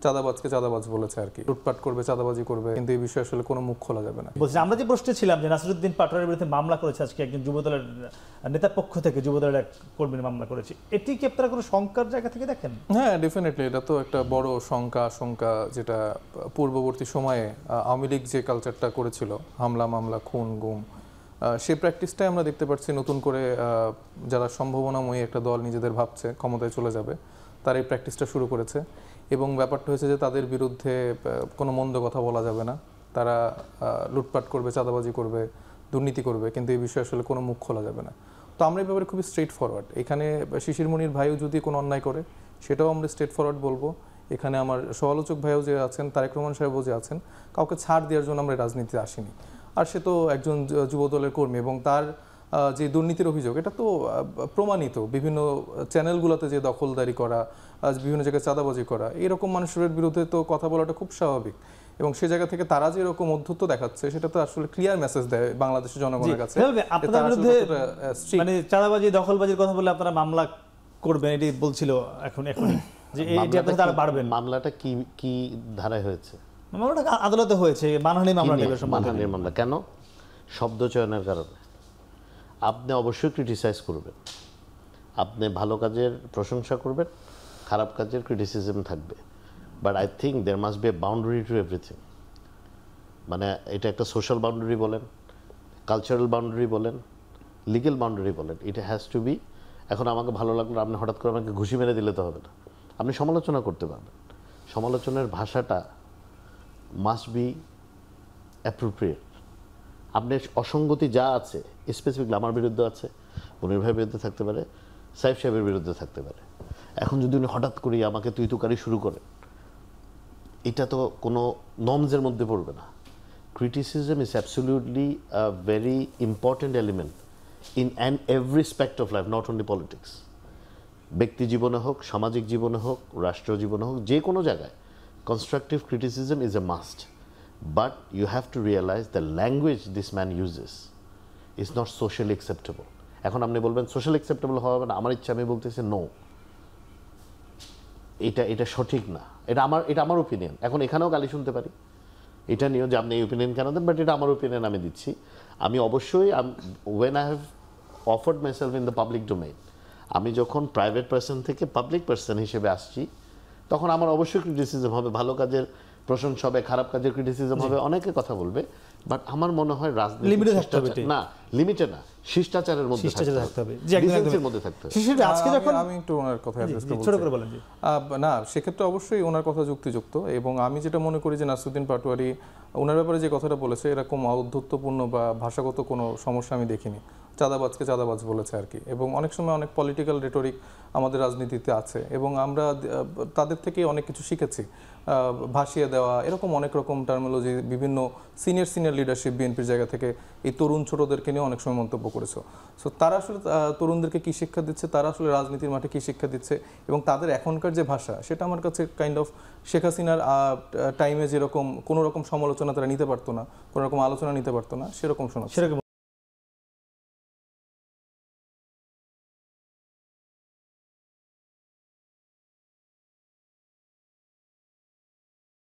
চাঁদাবাজকে চাঁদাবাজ বলেছে আর কি, লুটপাট করবে, চাঁদাবাজি করবে, কিন্তু এই বিষয়ে আসলে কোনো মুখ খোলা যাবে না। বলছি আমরা যে প্রশ্নে ছিলাম যে নাসিরউদ্দিন পাটোয়ারির বিরুদ্ধে মামলা করেছে আজকে একজন যুবদলের নেতার পক্ষ থেকে, যুবদলের এক কর্মীর মামলা করেছে, এটি কি আপনারা কোনো শঙ্কার জায়গা থেকে দেখেন? হ্যাঁ, ডেফিনেটলি এটা তো একটা বড় আশঙ্কা, যেটা পূর্ববর্তী সময়ে আওয়ামী লীগ যে কালচারটা করেছিল, হামলা মামলা খুন গুম, সেই প্র্যাকটিসটাই আমরা দেখতে পাচ্ছি নতুন করে যারা সম্ভাবনাময়ী একটা দল নিজেদের ভাবছে ক্ষমতায় চলে যাবে, তারা এই প্র্যাকটিসটা শুরু করেছে। এবং ব্যাপারটা হয়েছে যে তাদের বিরুদ্ধে কোনো মন্দ কথা বলা যাবে না, তারা লুটপাট করবে, চাঁদাবাজি করবে, দুর্নীতি করবে, কিন্তু এই বিষয়ে আসলে কোনো মুখ খোলা যাবে না। তো আমরা এই ব্যাপারে খুবই স্ট্রেট ফরওয়ার্ড। এখানে শিশির মনির ভাইও যদি কোনো অন্যায় করে সেটাও আমরা স্ট্রেট ফরওয়ার্ড বলবো। এখানে আমার সমালোচক ভাইও যে আছেন, তারেক রহমান সাহেবও যে আছেন, কাউকে ছাড় দেওয়ার জন্য আমরা রাজনীতিতে আসিনি। আর সে তো একজন যুবদলের কর্মী, এবং তার যে দুর্নীতির অভিযোগ এটা তো প্রমাণিত, বিভিন্ন চ্যানেলগুলোতে যে দখলদারি করা, বিভিন্ন জায়গায় চাঁদাবাজি করা, এরকম মানুষের বিরুদ্ধে তো কথা বলাটা খুব স্বাভাবিক। এবং সে জায়গা থেকে তারা যে এরকম অধ্যত্ব দেখাচ্ছে সেটা তো আসলে ক্লিয়ার মেসেজ দেয় বাংলাদেশের জনগণের কাছে। আপনাদের বিরুদ্ধে মানে চাঁদাবাজি দখলবাজির কথা বলে আপনারা মামলা করবেন এটি বলছিল এখনই যে এইটা আপনারা তারা বাড়বেন। মামলাটা কি ধারায় হয়েছে? মামলাটা আদালতে হয়েছে, মানহানি মামলা। মানহানির মামলা কেন? শব্দ চয়নের কারণে। আপনি অবশ্যই ক্রিটিসাইজ করবেন, আপনি ভালো কাজের প্রশংসা করবেন, খারাপ কাজের ক্রিটিসিজম থাকবে, but I think there must be a boundary to everything. মানে এটা একটা সোশ্যাল বাউন্ডারি বলেন, কালচারাল বাউন্ডারি বলেন, লিগেল বাউন্ডারি বলেন, ইট হ্যাজ টু বি। এখন আমাকে ভালো লাগলো, আপনি হঠাৎ করে আমাকে ঘুষি মেরে দিলে তো হবে না। আপনি সমালোচনা করতে পারবেন, সমালোচনার ভাষাটা মাস্ট বি অ্যাপ্রোপ্রিয়েট। আপনি অসঙ্গতি যা আছে, স্পেসিফিকলি আমার বিরুদ্ধে আছে, মনির ভাইয়ের বিরুদ্ধে থাকতে পারে, সাইফ সাহেবের বিরুদ্ধে থাকতে পারে। এখন যদি উনি হঠাৎ করে আমাকে তুই তুকারি শুরু করেন, এটা তো কোনো নর্মসের মধ্যে পড়বে না। Criticism is absolutely a very important element in and every aspect of life, not only politics. ব্যক্তি জীবনে হোক, সামাজিক জীবনে হোক, রাষ্ট্র জীবনে হোক, যে কোনো জায়গায় constructive criticism is a must. But you have to realize the language this man uses is not socially acceptable. এখন আপনি বলবেন সোশ্যাল অ্যাকসেপ্টেবল হবে না, আমার ইচ্ছা আমি বলতেছি নো, এটা সঠিক না, এটা আমার ওপিনিয়ন। এখন এখানেও গালি শুনতে পারি এটা নিয়েও যে আপনি এই ওপিনিয়ন কেন দেন, বাট এটা আমার ওপিনিয়ন, আমি দিচ্ছি। আমি অবশ্যই when I have offered myself in the public domain, আমি যখন প্রাইভেট পার্সন থেকে পাবলিক পার্সন হিসেবে আসছি, তখন আমার অবশ্যই ক্রিটিসিজম হবে, ভালো কাজের প্রশংসা হবে, খারাপ কাজের ক্রিটিসিজম হবে, অনেকে কথা বলবে। বাট আমার মনে হয় রাজনীতি না, লিমিটে না, শিষ্টাচারের মধ্যে থাকতে হবে, ডিসেন্সির মধ্যে থাকতে হবে। আজকে যখন আমি একটু ওনার কথা ছোট করে বলেন না, সেক্ষেত্রে অবশ্যই ওনার কথা যুক্তিযুক্ত। এবং আমি যেটা মনে করি যে নাসিরউদ্দিন পাটোয়ারি ওনার ব্যাপারে যে কথাটা বলেছে, এরকম ঔদ্ধত্যপূর্ণ বা ভাষাগত কোনো সমস্যা আমি দেখিনি। চাঁদাবাজকে চাঁদাবাজ বলেছে আর কি। এবং অনেক সময় অনেক পলিটিক্যাল রেটরিক আমাদের রাজনীতিতে আছে, এবং আমরা তাদের থেকে অনেক কিছু শিখেছি। ভাসিয়ে দেওয়া, এরকম অনেক রকম টার্মিনোলজি বিভিন্ন সিনিয়র লিডারশিপ বিএনপির জায়গা থেকে এই তরুণ ছোটদেরকে নিয়ে অনেক সময় মন্তব্য করেছো। সো তারা আসলে তরুণদেরকে কী শিক্ষা দিচ্ছে, তারা আসলে রাজনীতির মাঠে কী শিক্ষা দিচ্ছে, এবং তাদের এখনকার যে ভাষা, সেটা আমার কাছে কাইন্ড অফ শেখ হাসিনার টাইমে যেরকম কোনো রকম সমালোচনা তারা নিতে পারতো না, কোনো রকম আলোচনা নিতে পারতো না, সেরকম শোনা।